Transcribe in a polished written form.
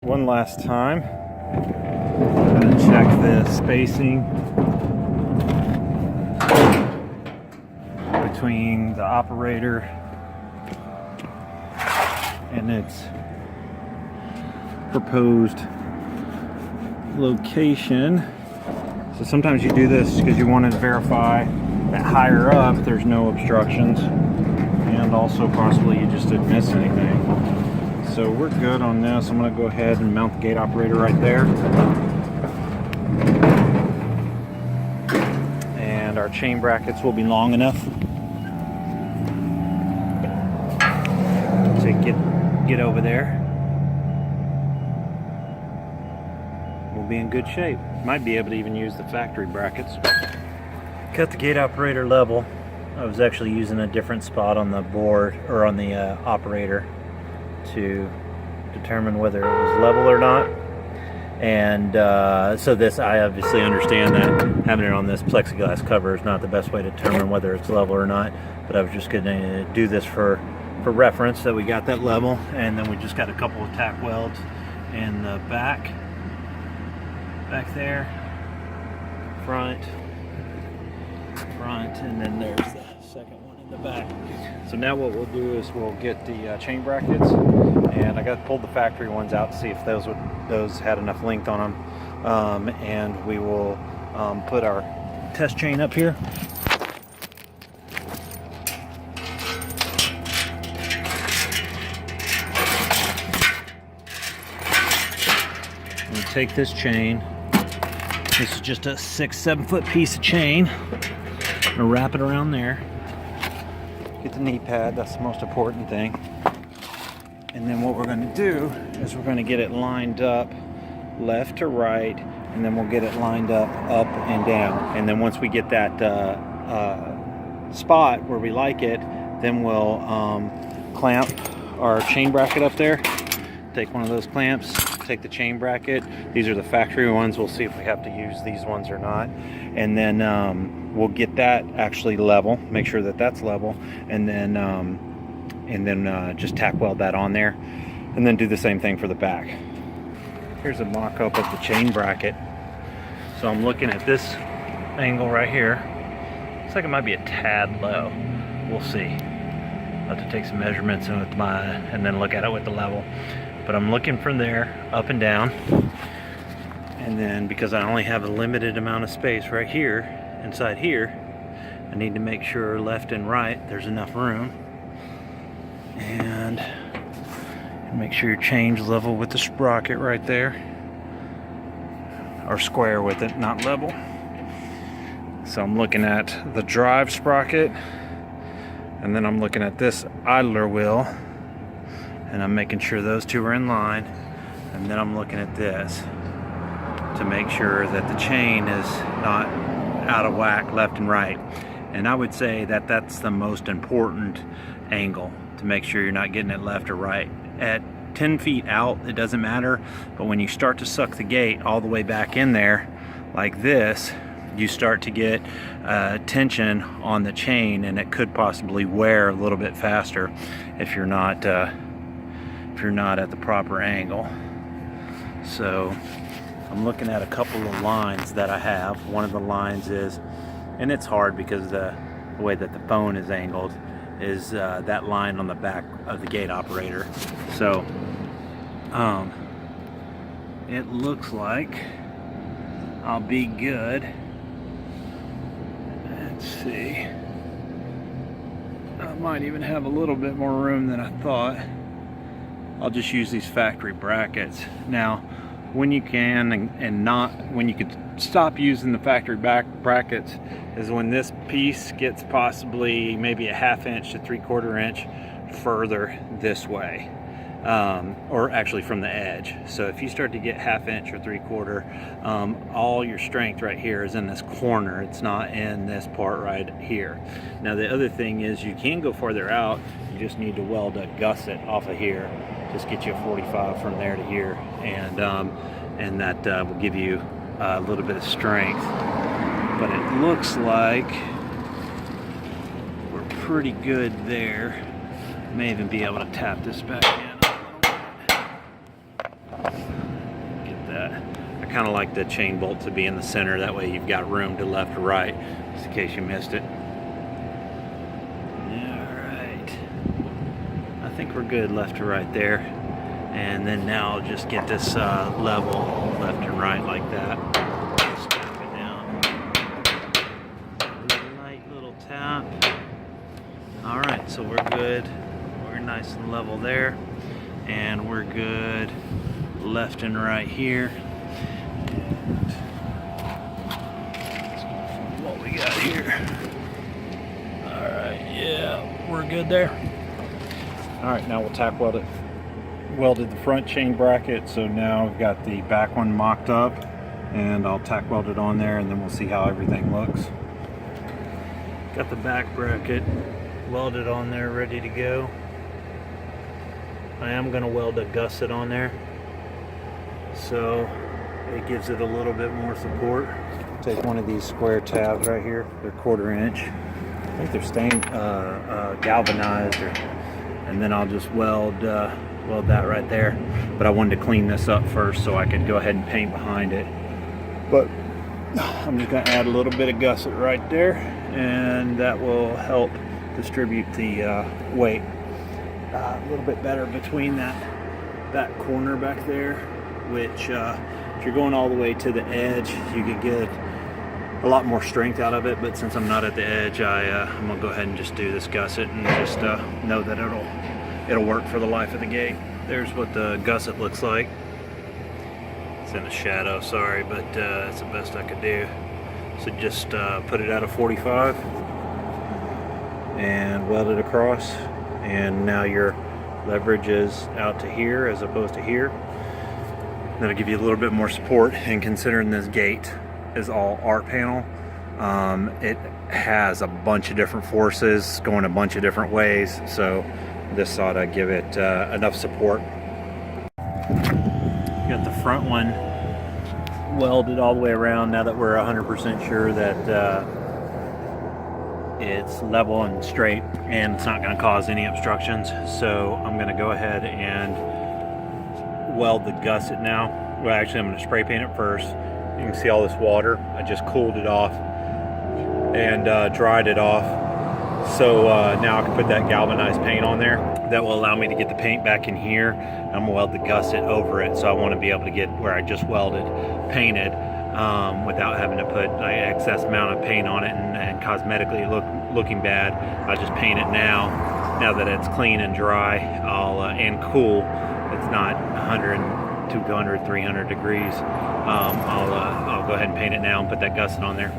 One last time, I'm going to check the spacing between the operator and its proposed location. So sometimes you do this because you want to verify that higher up there's no obstructions, and also possibly you just didn't miss anything. So we're good on this. I'm going to go ahead and mount the gate operator right there. And our chain brackets will be long enough to get over there. We'll be in good shape. Might be able to even use the factory brackets. Cut the gate operator level. I was actually using a different spot on the board, or on the operator, to determine whether it was level or not. And so this, I obviously understand that having it on this plexiglass cover is not the best way to determine whether it's level or not, but I was just going to do this for reference, that we got that level. And then we just got a couple of tack welds in the back there, front, and then there's the second one in the back. So now what we'll do is we'll get the chain brackets, and I got pulled the factory ones out to see if those had enough length on them, and we will put our test chain up here. We take this chain. This is just a 6-7 foot piece of chain. I'm gonna wrap it around there. Get the knee pad, that's the most important thing. And then what we're going to do is we're going to get it lined up left to right, and then we'll get it lined up and down. And then once we get that spot where we like it, then we'll clamp our chain bracket up there. Take one of those clamps, take the chain bracket. These are the factory ones. We'll see if we have to use these ones or not. And then we'll get that actually level, make sure that that's level, and then just tack weld that on there, and then do the same thing for the back. Here's a mock-up of the chain bracket. So I'm looking at this angle right here. Looks like it might be a tad low. We'll see. I'll have to take some measurements and then look at it with the level. But I'm looking from there up and down, and then because I only have a limited amount of space right here inside here, I need to make sure left and right there's enough room, and make sure your chain's level with the sprocket right there, or square with it, not level. So I'm looking at the drive sprocket, and then I'm looking at this idler wheel, and I'm making sure those two are in line, and then I'm looking at this to make sure that the chain is not out of whack left and right. And I would say that that's the most important angle, to make sure you're not getting it left or right. At 10 feet out, it doesn't matter, but when you start to suck the gate all the way back in there like this, you start to get tension on the chain, and it could possibly wear a little bit faster if you're not at the proper angle. So I'm looking at a couple of lines that I have. One of the lines is, and it's hard because the way that the phone is angled, is that line on the back of the gate operator. So it looks like I'll be good. Let's see. I might even have a little bit more room than I thought. I'll just use these factory brackets. Now, when you can and not when you could stop using the factory brackets is when this piece gets possibly maybe a 1/2 inch to 3/4 inch further this way, or actually from the edge. So if you start to get 1/2 inch or 3/4, all your strength right here is in this corner. It's not in this part right here. Now the other thing is, you can go farther out. You just need to weld a gusset off of here. Just get you a 45 from there to here, and that will give you a little bit of strength. But it looks like we're pretty good there. May even be able to tap this back in a little bit. that. I kind of like the chain bolt to be in the center, that way you've got room to left or right, just in case you missed it. Alright, I think we're good left to right there. And then now I'll just get this level left and right like that. Just tap it down. Light little tap. Alright, so we're good. We're nice and level there. And we're good left and right here. And what we got here. Alright, yeah, we're good there. Alright, now we'll tack weld it. Welded the front chain bracket, so now I've got the back one mocked up, and I'll tack weld it on there, and then we'll see how everything looks. Got the back bracket welded on there, ready to go. I am going to weld a gusset on there, so it gives it a little bit more support. Take one of these square tabs right here, they're 1/4 inch. I think they're stained, galvanized, and then I'll just weld that right there. But I wanted to clean this up first so I could go ahead and paint behind it. But I'm just going to add a little bit of gusset right there, and that will help distribute the weight a little bit better between that corner back there, which if you're going all the way to the edge, you could get a lot more strength out of it. But since I'm not at the edge, I'm gonna go ahead and just do this gusset and just know that it'll work for the life of the gate. There's what the gusset looks like. It's in the shadow, sorry, but that's the best I could do. So just put it at a 45 and weld it across, and now your leverage is out to here as opposed to here. That'll give you a little bit more support, and considering this gate is all art panel, it has a bunch of different forces going a bunch of different ways, so this ought to give it enough support. Got the front one welded all the way around now that we're 100% sure that it's level and straight and it's not going to cause any obstructions. So I'm going to go ahead and weld the gusset now. Well, actually I'm going to spray paint it first. You can see all this water. I just cooled it off and dried it off. So now I can put that galvanized paint on there. That will allow me to get the paint back in here. I'm gonna weld the gusset over it, so I want to be able to get where I just welded painted without having to put an excess amount of paint on it and cosmetically looking bad. I just paint it now that it's clean and dry, and cool. It's not 100, 200, 300 degrees. I'll go ahead and paint it now and put that gusset on there.